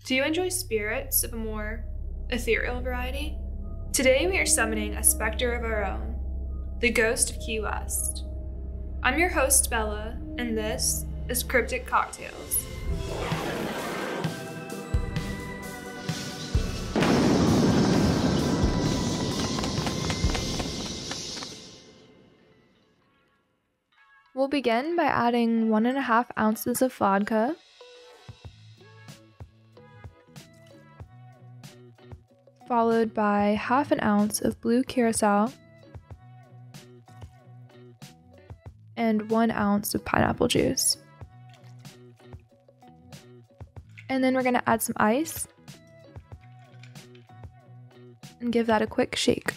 Do you enjoy spirits of a more ethereal variety? Today we are summoning a specter of our own, the ghost of Key West. I'm your host, Bella, and this is Cryptic Cocktails. We'll begin by adding 1.5 ounces of vodka, followed by 1/2 ounce of blue curacao, and 1 ounce of pineapple juice. And then we're going to add some ice and give that a quick shake.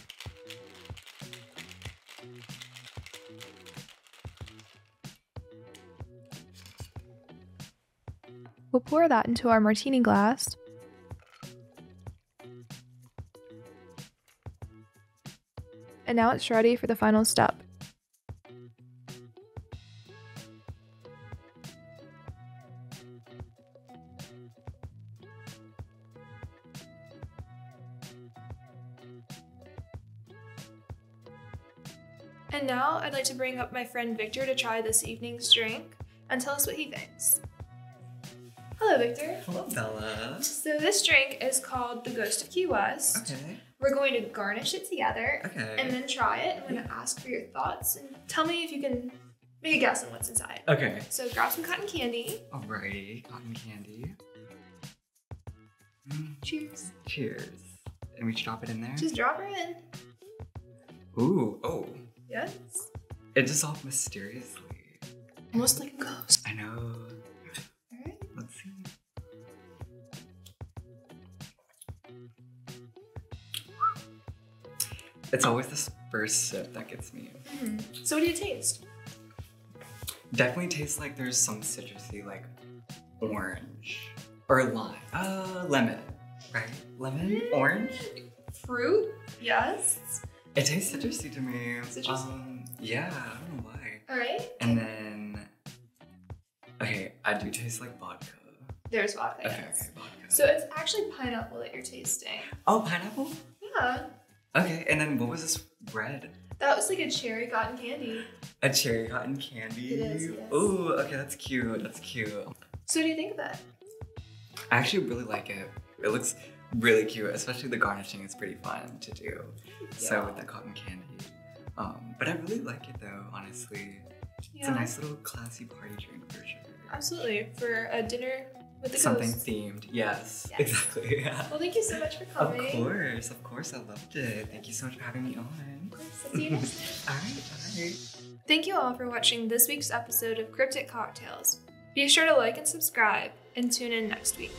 We'll pour that into our martini glass. And now it's ready for the final step. And now I'd like to bring up my friend Victor to try this evening's drink and tell us what he thinks. Hello, Victor. Hello, Bella. So this drink is called the Ghost of Key West. Okay. We're going to garnish it together. Okay. And then try it. I'm going to ask for your thoughts and tell me if you can make a guess on what's inside. Okay. So grab some cotton candy. Alrighty, cotton candy. Cheers. Cheers. And we should drop it in there? Just drop her in. Ooh, oh. Yes. It dissolved mysteriously. Almost like a ghost. I know. Alright. Let's see. It's always this first sip that gets me. So what do you taste? Definitely tastes like there's some citrusy, like orange or lime. Lemon, right? Lemon, orange. Fruit? Yes. It tastes citrusy to me. Citrusy? Yeah, I don't know why. Alright. And then, okay, I do taste like vodka. There's vodka. Okay, yes. okay, vodka. So it's actually pineapple that you're tasting. Oh, pineapple? Yeah. Okay, and then what was this red? That was like a cherry cotton candy. A cherry cotton candy? It is, yes. Ooh, okay, that's cute, that's cute. So what do you think of that? I actually really like it. It looks really cute, especially the garnishing is pretty fun to do. So with the cotton candy. But I really like it though, honestly. Yeah. It's a nice little classy party drink for sure. Absolutely. For a dinner with the Something ghosts. themed, yes, Yes. exactly. Yeah. Well, thank you so much for coming. Of course, I loved it. Thank you so much for having me on. Of course. I'll see you next time. Alright, bye. Thank you all for watching this week's episode of Cryptic Cocktails. Be sure to like and subscribe and tune in next week.